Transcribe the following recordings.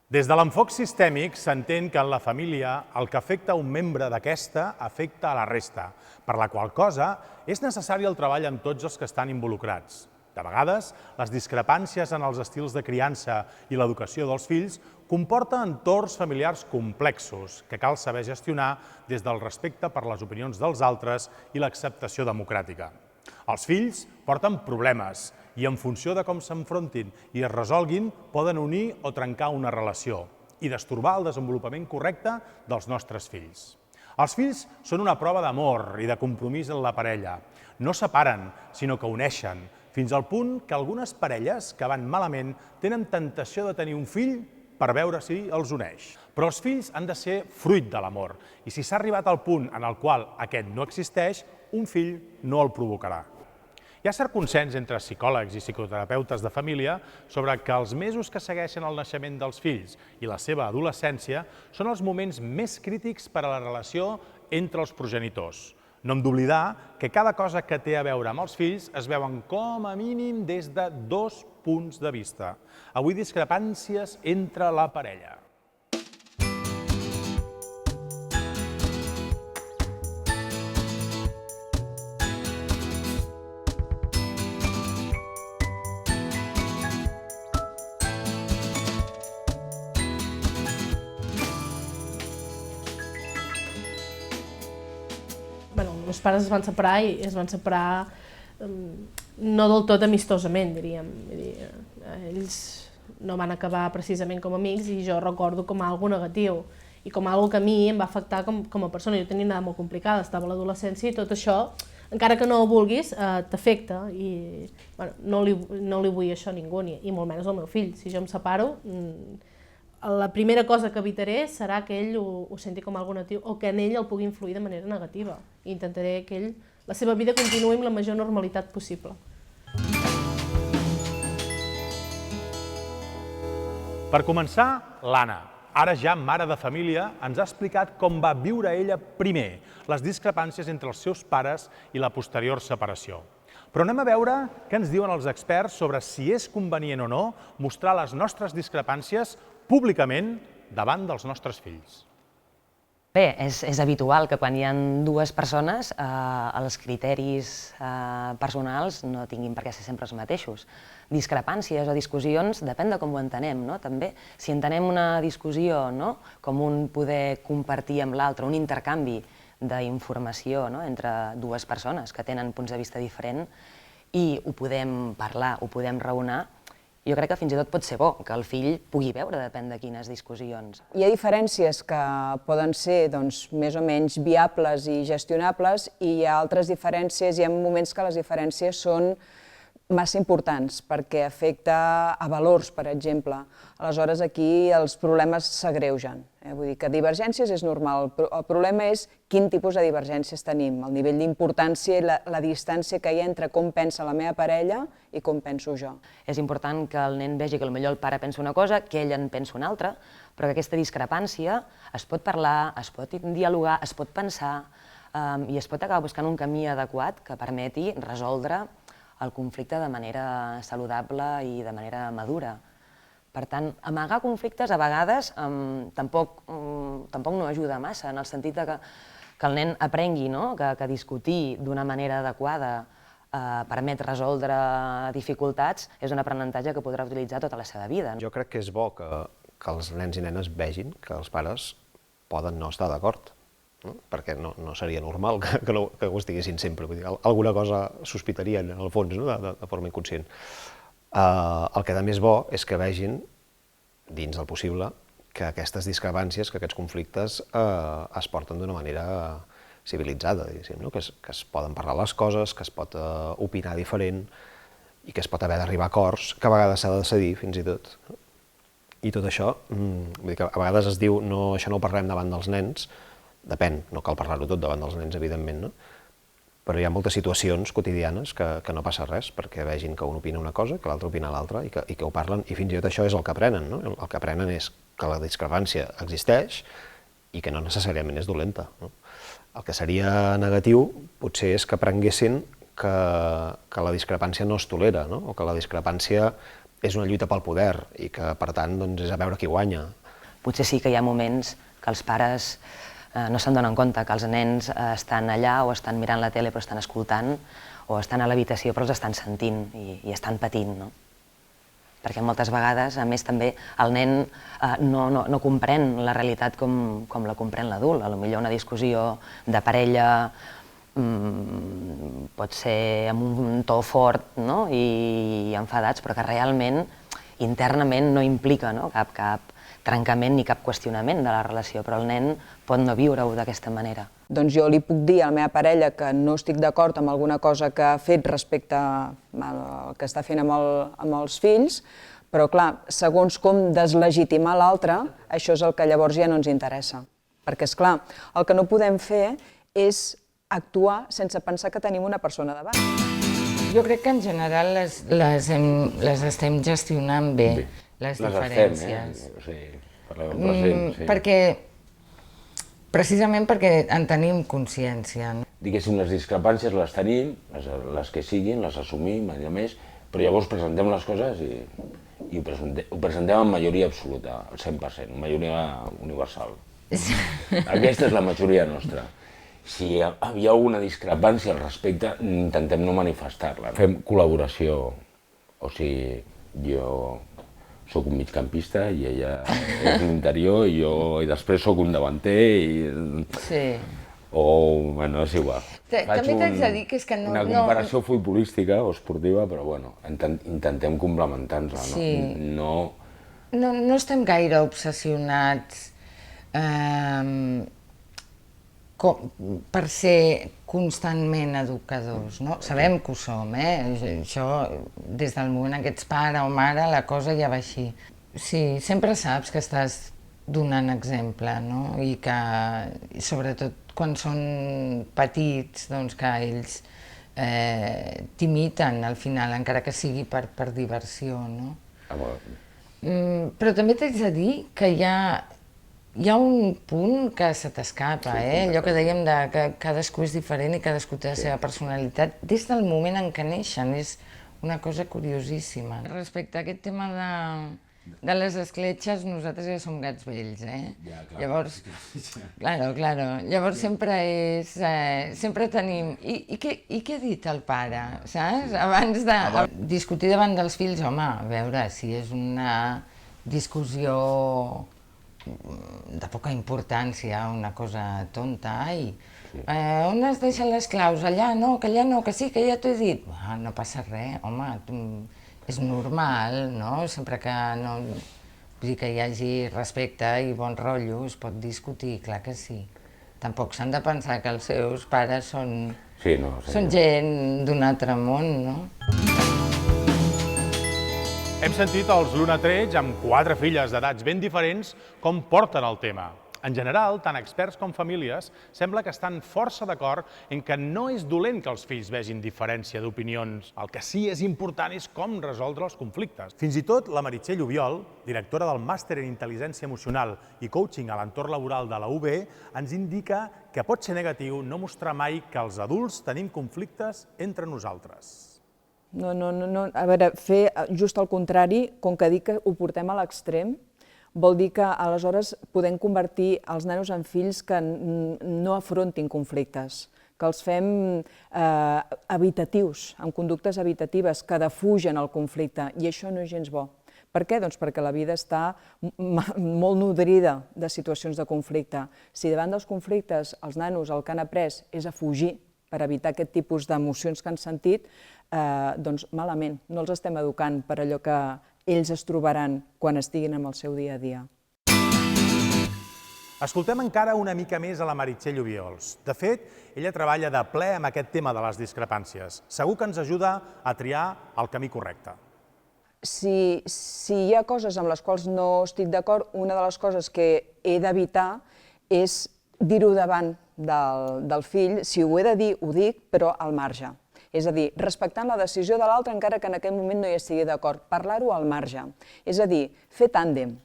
Des de l'enfoc sistèmic s'entén que en la família el que afecta un membre d'aquesta afecta a la resta, per la qual cosa és necessari el treball amb tots els que estan involucrats. De vegades, les discrepàncies en els estils de criança i l'educació dels fills comporta entorns familiars complexos que cal saber gestionar des del respecte per les opinions dels altres i l'acceptació democràtica. Els fills porten problemes i en funció de com s'enfrontin i es resolguin poden unir o trencar una relació i destorbar el desenvolupament correcte dels nostres fills. Els fills són una prova d'amor i de compromís en la parella. No separen, sinó que uneixen, fins al punt que algunes parelles que van malament tenen tentació de tenir un fill per veure si els uneix. Però els fills han de ser fruit de l'amor i si s'ha arribat al punt en el qual aquest no existeix, un fill no el provocarà. Hi ha cert consens entre psicòlegs i psicoterapeutes de família sobre que els mesos que segueixen el naixement dels fills i la seva adolescència són els moments més crítics per a la relació entre els progenitors. No hem d'oblidar que cada cosa que té a veure amb els fills es veuen com a mínim des de dos punts de vista. Avui discrepàncies entre la parella. Els meus pares es van separar i es van separar no del tot amistosament, diríem. Ells no van acabar precisament com amics i jo recordo com a algo negatiu i com a algo que a mi em va afectar com a persona. Jo tenia una edat molt complicada, estava a l'adolescència i tot això, encara que no ho vulguis, t'afecta i no li vull això a ningú, i molt menys al meu fill. Si jo em separo, la primera cosa que evitaré serà que ell ho senti com algo negatiu o que en ell el pugui influir de manera negativa. I intentaré que ell, la seva vida continuï amb la major normalitat possible. Per començar, l'Anna, ara ja mare de família, ens ha explicat com va viure ella primer les discrepàncies entre els seus pares i la posterior separació. Però anem a veure què ens diuen els experts sobre si és convenient o no mostrar les nostres discrepàncies públicament davant dels nostres fills. Bé, és habitual que quan hi ha dues persones els criteris personals no tinguin per què ser sempre els mateixos. Discrepàncies o discussions depèn de com ho entenem, també. Si entenem una discussió com un poder compartir amb l'altre, un intercanvi d'informació entre dues persones que tenen punts de vista diferents i ho podem parlar, ho podem raonar, jo crec que fins i tot pot ser bo que el fill pugui veure, depèn de quines discussions. Hi ha diferències que poden ser més o menys viables i gestionables i hi ha altres diferències, hi ha moments que les diferències són massa importants perquè afecta a valors, per exemple. Aleshores, aquí els problemes s'agreugen. Vull dir que divergències és normal, però el problema és quin tipus de divergències tenim, el nivell d'importància i la distància que hi ha entre com pensa la meva parella i com penso jo. És important que el nen vegi que potser el pare pensa una cosa, que ell en pensa una altra, però que aquesta discrepància es pot parlar, es pot dialogar, es pot pensar i es pot acabar buscant un camí adequat que permeti resoldre el conflicte de manera saludable i de manera madura. Per tant, amagar conflictes a vegades tampoc no ajuda massa, en el sentit que el nen aprengui que discutir d'una manera adequada permet resoldre dificultats és un aprenentatge que podrà utilitzar tota la seva vida. Jo crec que és bo que els nens i nenes vegin que els pares poden no estar d'acord, perquè no seria normal que ho estiguessin sempre. Alguna cosa sospitarien, en el fons, de forma inconscient. El que també és bo és que vegin, dins del possible, que aquestes discrepàncies, que aquests conflictes es porten d'una manera civilitzada, que es poden parlar les coses, que es pot opinar diferent i que es pot haver d'arribar a acords, que a vegades s'ha de decidir, fins i tot. I tot això, vull dir que a vegades es diu això no ho parlem davant dels nens, depèn, no cal parlar-ho tot davant dels nens, evidentment, però hi ha moltes situacions quotidianes que no passa res, perquè vegin que un opina una cosa, que l'altre opina l'altra, i que ho parlen, i fins i tot això és el que aprenen. El que aprenen és que la discrepància existeix i que no necessàriament és dolenta. El que seria negatiu potser és que aprenguessin que la discrepància no es tolera, o que la discrepància és una lluita pel poder i que, per tant, és a veure qui guanya. Potser sí que hi ha moments que els pares no se'n donen compte que els nens estan allà o estan mirant la tele però estan escoltant, o estan a l'habitació però els estan sentint i estan patint, no? Perquè moltes vegades, a més, també el nen no comprèn la realitat com la comprèn l'adult. Potser una discussió de parella pot ser amb un to fort i enfadats, però que realment, internament, no implica cap trencament ni cap qüestionament de la relació, però el nen pot no viure-ho d'aquesta manera. Doncs jo li puc dir a la meva parella que no estic d'acord amb alguna cosa que ha fet respecte al que està fent amb els fills, però clar, segons com deslegitimar l'altre, això és el que llavors ja no ens interessa. Perquè, esclar, el que no podem fer és actuar sense pensar que tenim una persona davant. Jo crec que en general les estem gestionant bé, les diferències. O sigui, parlem en present, sí. Perquè, precisament perquè en tenim consciència. Diguéssim, les discrepàncies les tenim, les que siguin, les assumim, allò més, però llavors presentem les coses i ho presentem en majoria absoluta, al 100%, majoria universal. Aquesta és la majoria nostra. Si hi ha alguna discrepància al respecte, intentem no manifestar-la. Fem col·laboració, o sigui, jo soc un migcampista i ella és l'interior i després soc un davanter i... Sí. O, bueno, és igual. També t'haig de dir que és que no... Una comparació futbolística o esportiva, però bueno, intentem complementar-nos, Sí. no? No estem gaire obsessionats per ser constantment educadors, no? Sabem que ho som, Això, des del moment en què ets pare o mare, la cosa ja va així. Sí, sempre saps que estàs donant exemple, no? I que, sobretot quan són petits, doncs que ells t'imiten al final, encara que sigui per diversió, no? Però també t'haig de dir que hi ha un punt que se t'escapa, allò que dèiem que cadascú és diferent i cadascú té la seva personalitat des del moment en què neixen, és una cosa curiosíssima. Respecte a aquest tema de les escletxes, nosaltres ja som gats vells, Llavors, claro, llavors sempre tenim... I què ha dit el pare, saps? Abans de discutir davant dels fills, home, a veure, si és una discussió de poca importància, una cosa tonta, on has deixat les claus? Allà no, que sí, que ja t'ho he dit. No passa res, home, és normal, no? Sempre que no... Vull dir que hi hagi respecte i bon rotllo, es pot discutir, clar que sí. Tampoc s'han de pensar que els seus pares són gent d'un altre món, no? Hem sentit els Luna Trets, amb 4 filles d'edats ben diferents, com porten el tema. En general, tant experts com famílies sembla que estan força d'acord en que no és dolent que els fills vegin diferència d'opinions. El que sí és important és com resoldre els conflictes. Fins i tot la Meritxell Ubiol, directora del Màster en Intel·ligència Emocional i Coaching a l'entorn laboral de la UB, ens indica que pot ser negatiu no mostrar mai que els adults tenim conflictes entre nosaltres. No, a veure, fer just el contrari, com que dic que ho portem a l'extrem, vol dir que aleshores podem convertir els nanos en fills que no afrontin conflictes, que els fem evitatius, amb conductes evitatives, que defugen el conflicte, i això no és gens bo. Per què? Doncs perquè la vida està molt nodrida de situacions de conflicte. Si davant dels conflictes els nanos el que han après és a fugir per evitar aquest tipus d'emocions que han sentit, doncs malament, no els estem educant per allò que ells es trobaran quan estiguin en el seu dia a dia. Escoltem encara una mica més a la Meritxell Ubiols. De fet, ella treballa de ple amb aquest tema de les discrepàncies. Segur que ens ajuda a triar el camí correcte. Si hi ha coses amb les quals no estic d'acord, una de les coses que he d'evitar és dir-ho davant del fill. Si ho he de dir, ho dic, però al marge. És a dir, respectant la decisió de l'altre encara que en aquell moment no hi estigui d'acord, parlar-ho al marge. És a dir, fer tàndem,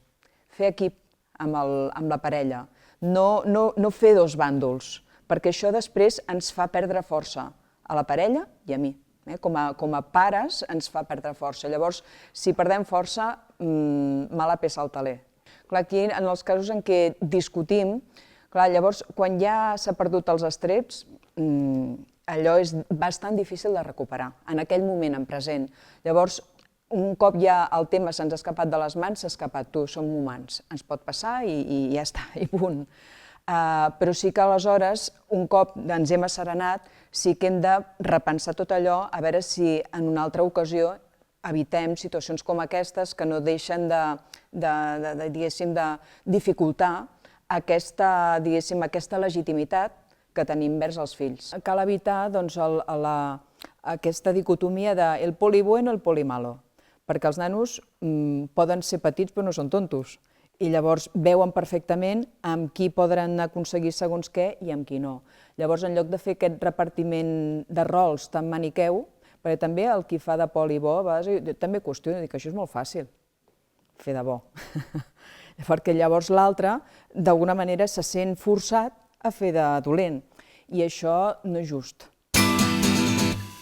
fer equip amb la parella, no fer dos bàndols, perquè això després ens fa perdre força a la parella i a mi. Com a pares ens fa perdre força. Llavors, si perdem força, mala peça al taler. Clar, aquí, en els casos en què discutim, clar, llavors, quan ja s'ha perdut els estreps, allò és bastant difícil de recuperar, en aquell moment, en present. Llavors, un cop ja el tema se'ns ha escapat de les mans, s'ha escapat. Som humans, ens pot passar i ja està, i punt. Però sí que aleshores, un cop ens hem asserenat, sí que hem de repensar tot allò, a veure si en una altra ocasió evitem situacions com aquestes que no deixen de dificultar aquesta legitimitat que tenim vers els fills. Cal evitar aquesta dicotomia de el poli bueno i el poli malo, perquè els nanos poden ser petits però no són tontos, i llavors veuen perfectament amb qui podran aconseguir segons què i amb qui no. Llavors, en lloc de fer aquest repartiment de rols tan maniqueu, perquè també el qui fa de poli bo, jo també qüestiono, dic que això és molt fàcil, fer de bo. Perquè llavors l'altre, d'alguna manera, se sent forçat a fer de dolent, i això no és just.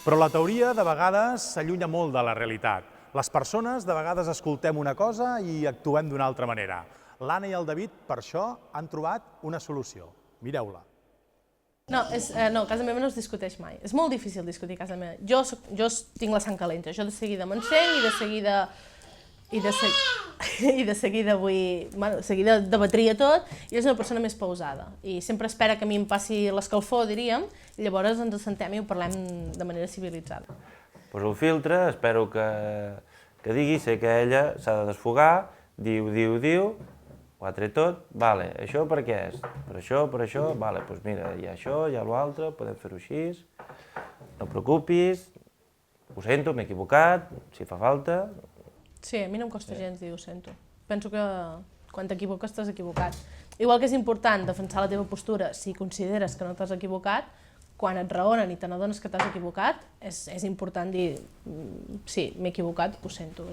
Però la teoria de vegades s'allunya molt de la realitat. Les persones de vegades escoltem una cosa i actuem d'una altra manera. L'Anna i el David, per això, han trobat una solució. Mireu-la. No, a casa meva no es discuteix mai. És molt difícil discutir a casa meva. Jo tinc la sang calenta, jo de seguida m'encenc i de seguida debatria tot, i és una persona més pausada. I sempre espera que a mi em passi l'escalfor, diríem, i llavors ens assentem i ho parlem de manera civilitzada. Poso el filtre, espero que digui, sé que ella s'ha de desfogar, diu, ho ha tret tot, vale, això per què és? Per això, vale, doncs mira, hi ha això, hi ha l'altre, podem fer-ho així, no et preocupis, ho sento, m'he equivocat, si fa falta. Sí, a mi no em costa gens dir ho sento. Penso que quan t'equivoques t'has equivocat. Igual que és important defensar la teva postura si consideres que no t'has equivocat, quan et raonen i te n'adones que t'has equivocat, és important dir sí, m'he equivocat, ho sento.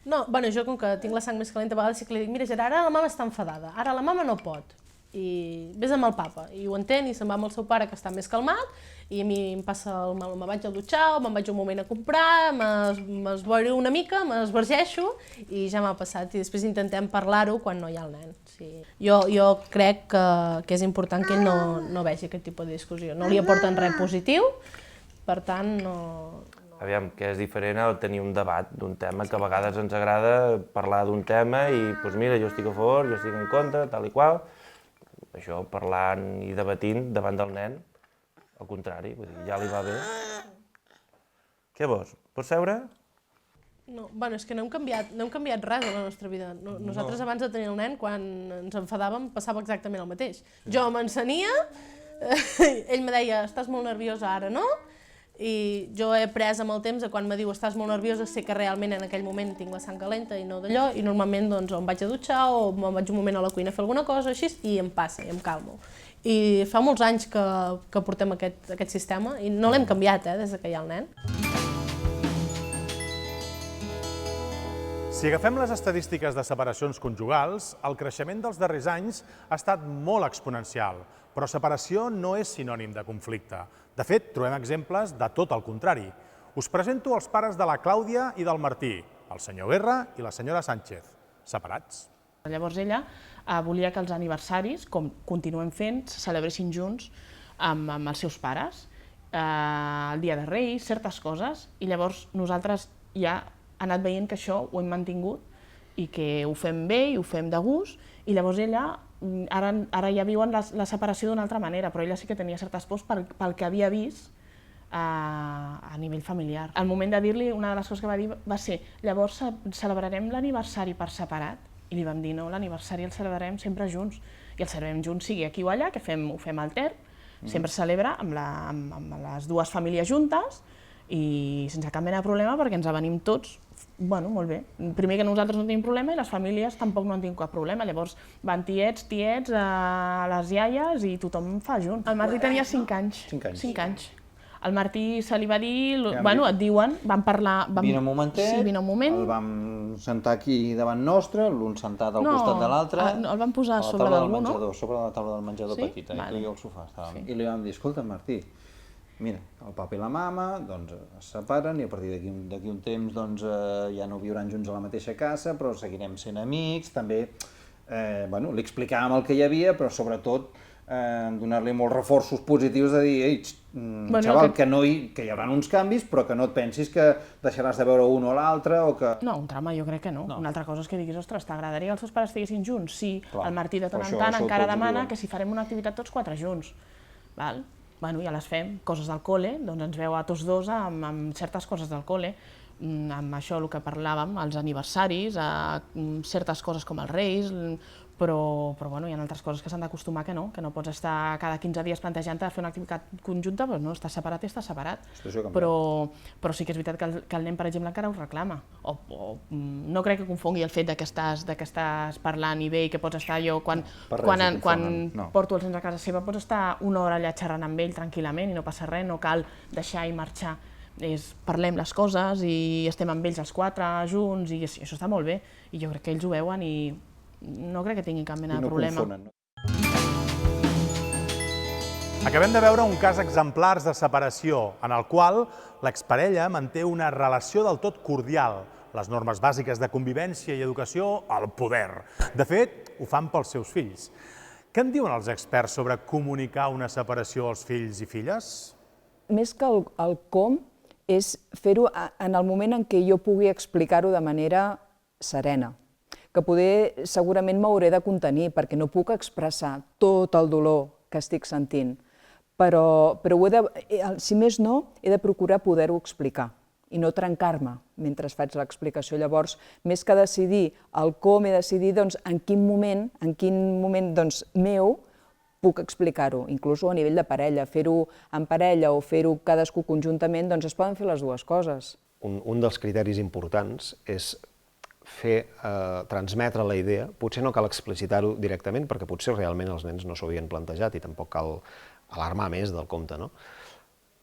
No, jo com que tinc la sang més calenta, a vegades sí que li dic, mira, Gerard, ara la mama està enfadada, ara la mama no pot, i vés amb el papa, i ho entén, i se'n va amb el seu pare que està més calmat, i a mi em passa me vaig a dutxar, o me'n vaig un moment a comprar, m'esboiro una mica, m'esvergeixo, i ja m'ha passat, i després intentem parlar-ho quan no hi ha el nen. Jo crec que és important que ell no vegi aquest tipus de discussió, no li aporten res positiu, per tant no... Aviam, que és diferent el tenir un debat d'un tema que a vegades ens agrada parlar d'un tema i, doncs mira, jo estic a favor, jo estic en contra, tal i qual. Això, parlant i debatint davant del nen, al contrari, vull dir, ja li va bé. Què vols? Pots seure? No, és que no hem canviat res a la nostra vida. Nosaltres abans de tenir el nen, quan ens enfadàvem, passava exactament el mateix. Jo m'encenia, ell me deia, estàs molt nerviosa ara, no? I jo he après amb el temps que quan me diu estàs molt nerviosa sé que realment en aquell moment tinc la sang calenta i no d'allò, i normalment doncs em vaig a dutxar o me'n vaig un moment a la cuina a fer alguna cosa així i em passa, i em calmo. I fa molts anys que portem aquest sistema i no l'hem canviat des que hi ha el nen. Si agafem les estadístiques de separacions conjugals, el creixement dels darrers anys ha estat molt exponencial, però separació no és sinònim de conflicte. De fet, trobem exemples de tot el contrari. Us presento els pares de la Clàudia i del Martí, el senyor Guerra i la senyora Sánchez, separats. Llavors ella volia que els aniversaris, com continuem fent, se celebressin junts amb els seus pares, el dia de Reis, certes coses, i llavors nosaltres ja hem anat veient que això ho hem mantingut i que ho fem bé i ho fem de gust, i llavors ella ara ja viuen la separació d'una altra manera, però ella sí que tenia certes pors pel que havia vist a nivell familiar. Al moment de dir-li, una de les coses que va dir va ser llavors celebrarem l'aniversari per separat, i li vam dir no, l'aniversari el celebrarem sempre junts, i el celebrem junts sigui aquí o allà, que ho fem altern, sempre es celebra amb les dues famílies juntes i sense cap mena de problema perquè ens avenim tots. Bueno, molt bé. Primer que nosaltres no tenim problema i les famílies tampoc no han tingut cap problema. Llavors van tiets, les iaies i tothom fa junt. El Martí tenia 5 anys. 5 anys. Al Martí se li va dir, bueno, et diuen, vam parlar... Vine un momentet, sí, vine un moment. El vam sentar aquí davant nostre, l'un sentat al costat de l'altre. No, el vam posar sobre d'algú, no? Sobre la taula del menjador petita, aquí al sofà estàvem. I li vam dir, escolta, Martí, mira, el papa i la mama doncs, es separen i a partir d'aquí un temps doncs, ja no viuran junts a la mateixa casa, però seguirem sent amics. També bueno, li explicàvem el que hi havia, però sobretot donar-li molts reforços positius de dir, ei, xaval, que hi haurà uns canvis, però que no et pensis que deixaràs de veure un o l'altre o que... No, un trauma jo crec que no. Una altra cosa és que diguis, ostres, t'agradaria que els seus pares estiguessin junts? Sí, Clar, el Martí de tant en això tant encara tots ho demana diuen. que si farem una activitat tots 4 junts. Val? Bueno, ja les fem. Coses del col·le, doncs ens veu a tots dos amb certes coses del col·le. Amb això, el que parlàvem, els aniversaris, certes coses com els Reis, però bueno, hi ha altres coses que s'han d'acostumar que no pots estar cada 15 dies plantejant-te fer una activitat conjunta, doncs no, estàs separat i estàs separat. Però sí que és veritat que el nen, per exemple, encara ho reclama. No crec que confongui el fet que estàs parlant i bé i que pots estar jo, quan porto els nens a casa seva, pots estar una hora allà xerrant amb ell tranquil·lament i no passa res, no cal deixar i marxar. Parlem les coses i estem amb ells els 4 junts i això està molt bé. I jo crec que ells ho veuen i no crec que tinguin cap mena de problema. Confonen, no? Acabem de veure un cas exemplars de separació, en el qual l'exparella manté una relació del tot cordial. Les normes bàsiques de convivència i educació al poder. De fet, ho fan pels seus fills. Què en diuen els experts sobre comunicar una separació als fills i filles? Més que el com, és fer-ho en el moment en què jo pugui explicar-ho de manera serena. Que poder segurament m'hauré de contenir perquè no puc expressar tot el dolor que estic sentint, però si més no, he de procurar poder-ho explicar i no trencar-me mentre faig l'explicació. Llavors, més que decidir el com, he de decidir en quin moment meu puc explicar-ho, inclús a nivell de parella. Fer-ho en parella o fer-ho cadascú conjuntament, doncs es poden fer les dues coses. Un dels criteris importants és transmetre la idea, potser no cal explicitar-ho directament, perquè potser realment els nens no s'ho havien plantejat i tampoc cal alarmar més del compte, no?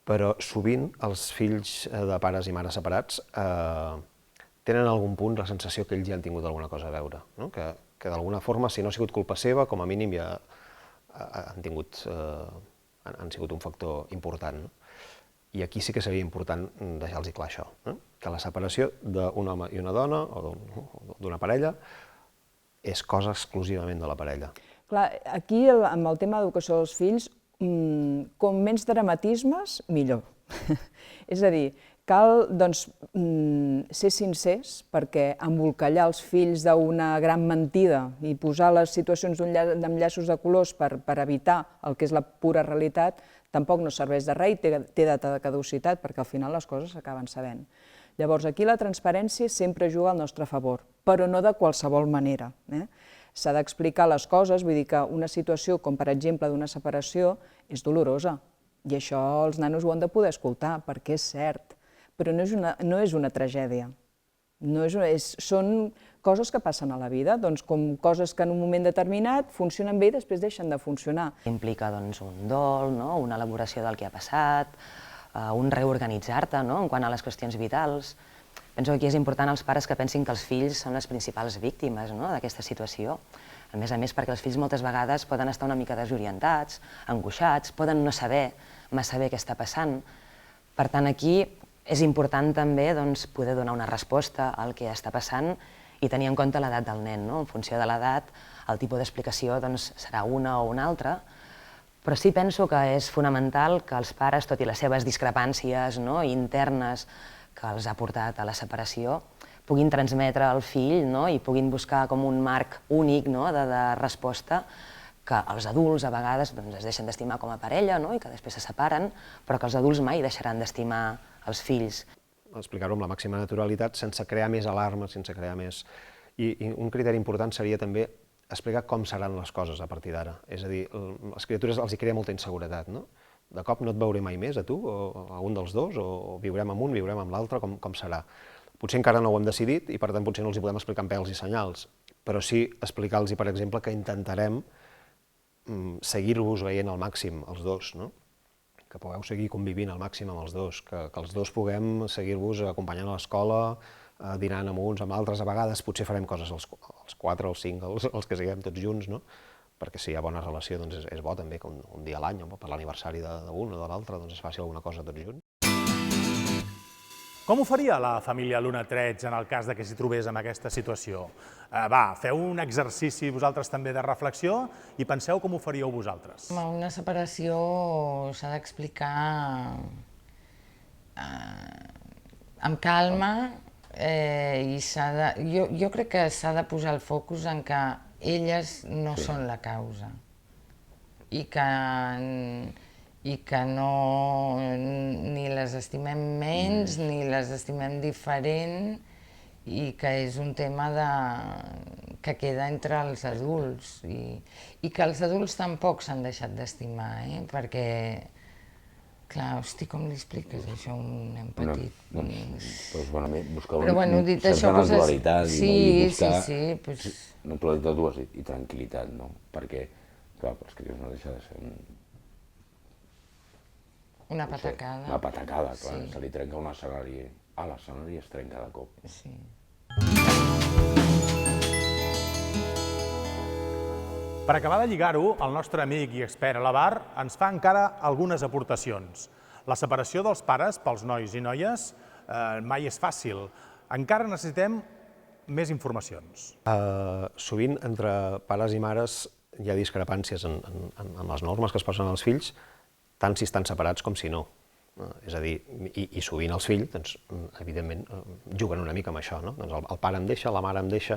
Però sovint els fills de pares i mares separats tenen en algun punt la sensació que ells ja han tingut alguna cosa a veure, no? Que d'alguna forma, si no ha sigut culpa seva, com a mínim ja han sigut un factor important, no? I aquí sí que seria important deixar-los clar això, que la separació d'un home i una dona o d'una parella és cosa exclusivament de la parella. Clar, aquí amb el tema d'educació dels fills, com menys dramatismes, millor. És a dir, cal ser sincers perquè embolcallar els fills d'una gran mentida i posar les situacions amb llaços de colors per evitar el que és la pura realitat tampoc no serveix de res i té data de caducitat perquè al final les coses s'acaben sabent. Llavors aquí la transparència sempre juga al nostre favor, però no de qualsevol manera. S'ha d'explicar les coses, vull dir que una situació com per exemple d'una separació és dolorosa i això els nanos ho han de poder escoltar perquè és cert, però no és una tragèdia. Són coses que passen a la vida, com coses que en un moment determinat funcionen bé i després deixen de funcionar. Implica un dol, una elaboració del que ha passat, un reorganitzar-te en quant a les qüestions vitals. Penso que aquí és important als pares que pensin que els fills són les principals víctimes d'aquesta situació. A més perquè els fills moltes vegades poden estar una mica desorientats, angoixats, poden no saber massa bé què està passant. Per tant, aquí és important també poder donar una resposta al que està passant i tenir en compte l'edat del nen. En funció de l'edat, el tipus d'explicació serà una o una altra, però sí penso que és fonamental que els pares, tot i les seves discrepàncies internes que els ha portat a la separació, puguin transmetre al fill i puguin buscar com un marc únic de resposta que els adults a vegades es deixen d'estimar com a parella i que després se separen, però que els adults mai deixaran d'estimar els fills. Explicar-ho amb la màxima naturalitat, sense crear més alarma, sense crear més... I un criteri important seria també explicar com seran les coses a partir d'ara. És a dir, les criatures els crea molta inseguretat, no? De cop no et veuré mai més, a tu, o a un dels dos, o viurem amb un, viurem amb l'altre, com serà. Potser encara no ho hem decidit i, per tant, potser no els hi podem explicar amb pèls i senyals, però sí explicar-los, per exemple, que intentarem seguir-vos veient al màxim, els dos, no? Que pugueu seguir convivint al màxim amb els dos, que els dos puguem seguir-vos acompanyant a l'escola, dinant amb uns, amb altres, a vegades potser farem coses els 4, els 5, els que siguem tots junts, no? perquè si hi ha bona relació doncs és bo també que un dia a l'any, per l'aniversari d'un o de l'altre, doncs es faci alguna cosa tots junts. Com ho faria la família Luna Treig en el cas que s'hi trobés en aquesta situació? Va, feu un exercici vosaltres també de reflexió i penseu com ho faríeu vosaltres. Una separació s'ha d'explicar amb calma i jo crec que s'ha de posar el focus en que elles no són la causa i que no ni les estimem menys ni les estimem diferent i que és un tema que queda entre els adults i que els adults tampoc s'han deixat d'estimar, perquè, clar, hosti, com li expliques això a un nen petit? Doncs, bueno, buscar una certa naturalitat i buscar sí, naturalitat i tranquil·litat, no? Perquè, clar, els cries no deixa de ser una patacada. Una patacada, clar, se li trenca un escenari. L'escenari es trenca de cop. Sí. Per acabar de lligar-ho, el nostre amic i expert a la bar ens fa encara algunes aportacions. La separació dels pares pels nois i noies mai és fàcil. Encara necessitem més informacions. Sovint, entre pares i mares, hi ha discrepàncies en les normes que es posen als fills, tant si estan separats com si no. És a dir, i sovint els fills, doncs, evidentment, juguen una mica amb això, no? Doncs el pare em deixa, la mare em deixa.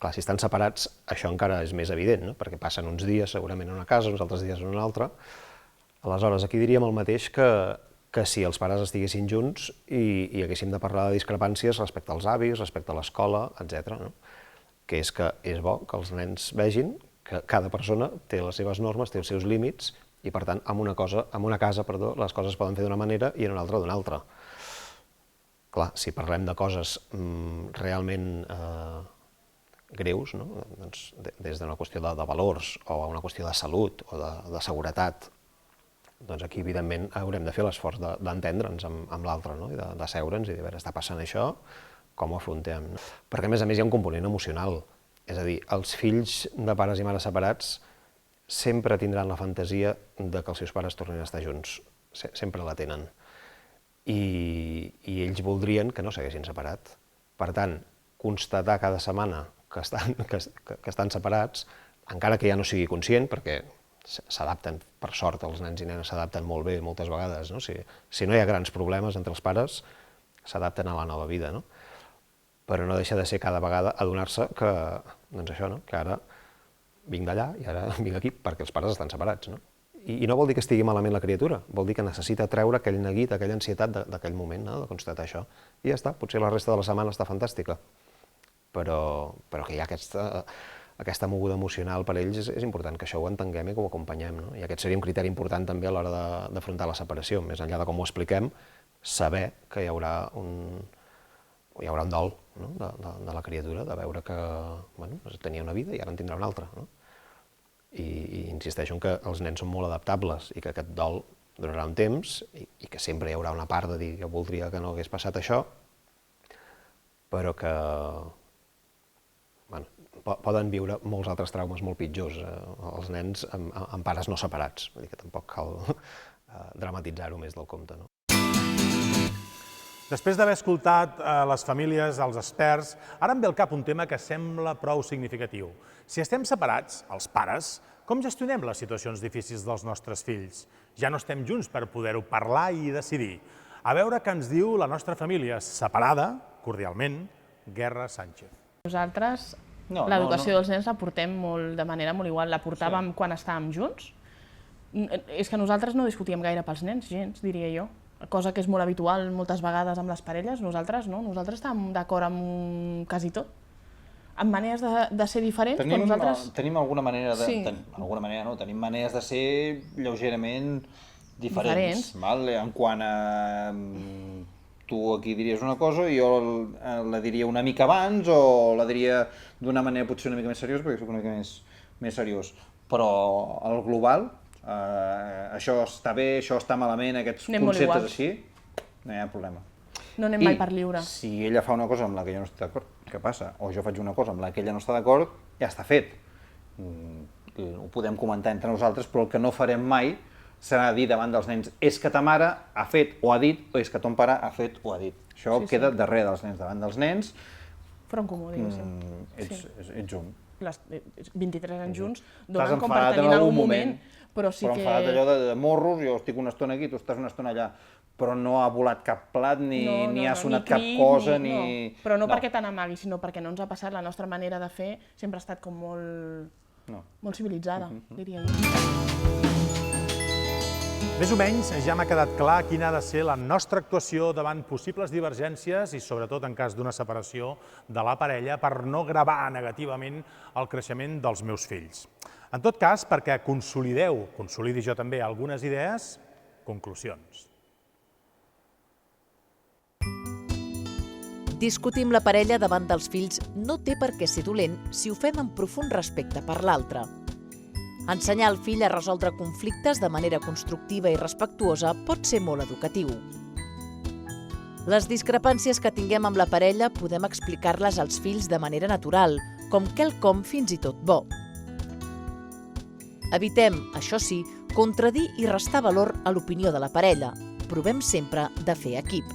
Clar, si estan separats, això encara és més evident, no? Perquè passen uns dies segurament en una casa, uns altres dies en una altra. Aleshores, aquí diríem el mateix que si els pares estiguessin junts i haguéssim de parlar de discrepàncies respecte als avis, respecte a l'escola, etc. Que és bo que els nens vegin que cada persona té les seves normes, té els seus límits, i per tant, en una casa, les coses es poden fer d'una manera i en una altra d'una altra. Clar, si parlem de coses realment greus, doncs, des d'una qüestió de valors o una qüestió de salut o de seguretat, doncs aquí, evidentment, haurem de fer l'esforç d'entendre'ns amb l'altre, i de seure'ns i de veure, està passant això, com ho afrontem. Perquè, a més, hi ha un component emocional. És a dir, els fills de pares i mares separats sempre tindran la fantasia que els seus pares tornin a estar junts. Sempre la tenen. I ells voldrien que no s'haguessin separat. Per tant, constatar cada setmana que estan separats, encara que ja no sigui conscient, perquè s'adapten, per sort, els nens i nenes s'adapten molt bé moltes vegades, no? Si no hi ha grans problemes entre els pares, s'adapten a la nova vida, no? Però no deixa de ser cada vegada adonar-se que, doncs això, que ara vinc d'allà i ara vinc aquí perquè els pares estan separats, no? I no vol dir que estigui malament la criatura, vol dir que necessita treure aquell neguit, aquella ansietat d'aquell moment, de constatar això. I ja està, potser la resta de la setmana està fantàstica, però que hi ha aquesta moguda emocional per ells, és important que això ho entenguem i que ho acompanyem, no? I aquest seria un criteri important també a l'hora d'afrontar la separació, més enllà de com ho expliquem, saber que hi haurà un dol de la criatura, de veure que tenia una vida i ara en tindrà una altra. I insisteixo que els nens són molt adaptables i que aquest dol durarà un temps i que sempre hi haurà una part de dir que voldria que no hagués passat això, però que poden viure molts altres traumes molt pitjors, els nens amb pares no separats, vull dir que tampoc cal dramatitzar-ho més del compte, no? Després d'haver escoltat les famílies, els experts, ara em ve al cap un tema que sembla prou significatiu. Si estem separats, els pares, com gestionem les situacions difícils dels nostres fills? Ja no estem junts per poder-ho parlar i decidir. A veure què ens diu la nostra família separada, cordialment, Guerra Sánchez. Nosaltres l'educació dels nens la portem de manera molt igual. La portàvem quan estàvem junts. És que nosaltres no discutíem gaire pels nens, gens, diria jo. Cosa que és molt habitual moltes vegades amb les parelles, nosaltres no, nosaltres estàvem d'acord amb quasi tot. Amb maneres de ser diferents, però nosaltres... Tenim alguna manera de... Alguna manera no, tenim maneres de ser lleugerament diferents. En quant a... Tu aquí diries una cosa i jo la diria una mica abans o la diria d'una manera potser una mica més seriosa, perquè soc una mica més seriós. Però al global... això està bé, això està malament, aquests conceptes així, no hi ha problema. No anem mai per lliure. I si ella fa una cosa amb la que jo no estic d'acord, què passa? O jo faig una cosa amb la que ella no està d'acord, ja està fet. ho podem comentar entre nosaltres, però el que no farem mai serà dir davant dels nens és que ta mare ha fet o ha dit, o és que ton pare ha fet o ha dit. Això queda darrere dels nens, davant dels nens. Front comú, diguéssim. Ets un. 23 anys junts donen com per tenir en algun moment, però sí que... Però enfadat allò de morros, jo estic una estona aquí, tu estàs una estona allà, però no ha volat cap plat, ni ha sonat cap cosa, ni... Però no perquè te n'amaguis, sinó perquè no ens ha passat. La nostra manera de fer sempre ha estat com molt civilitzada, diria jo. Més o menys ja m'ha quedat clar quina ha de ser la nostra actuació davant possibles divergències i sobretot en cas d'una separació de la parella per no gravar negativament el creixement dels meus fills. En tot cas, perquè consolidi jo també algunes idees, conclusions. Discutir amb la parella davant dels fills no té per què ser dolent si ho fem amb profund respecte per l'altre. Ensenyar el fill a resoldre conflictes de manera constructiva i respectuosa pot ser molt educatiu. Les discrepàncies que tinguem amb la parella podem explicar-les als fills de manera natural, com quelcom fins i tot bo. Evitem, això sí, contradir i restar valor a l'opinió de la parella. Provem sempre de fer equip.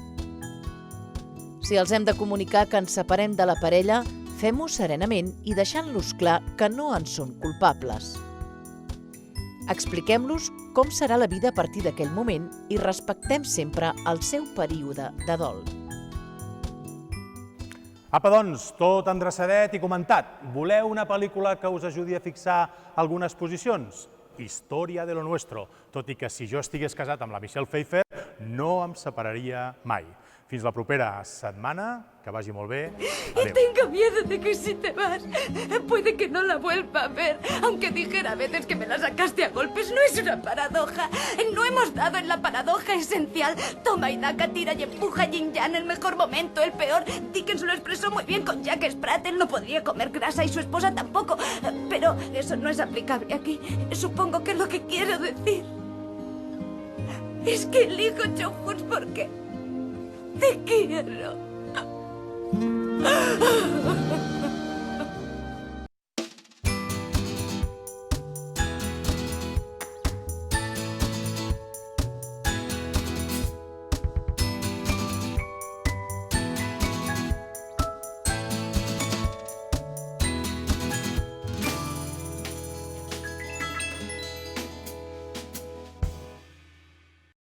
Si els hem de comunicar que ens separem de la parella, fem-ho serenament i deixant-los clar que no en són culpables. Expliquem-los com serà la vida a partir d'aquell moment i respectem sempre el seu període de dol. Apa, doncs, tot endreçadet i comentat. Voleu una pel·lícula que us ajudi a fixar algunes posicions? Història de lo nuestro, tot i que si jo estigués casat amb la Michelle Pfeiffer no em separaria mai. Fins la propera setmana, que vagi molt bé. Adéu. Tengo miedo de que si te vas, puede que no la vuelva a ver. Aunque dijera a veces que me la sacaste a golpes, no es una paradoja. No hemos dado en la paradoja esencial. Toma y daca, tira y empuja, yin yang, el mejor momento, el peor. Dickens lo expresó muy bien con Jack Sprat. Él no podría comer grasa y su esposa tampoco. Pero eso no es aplicable aquí. Supongo que lo que quiero decir es que elijo Chopus porque te quiero.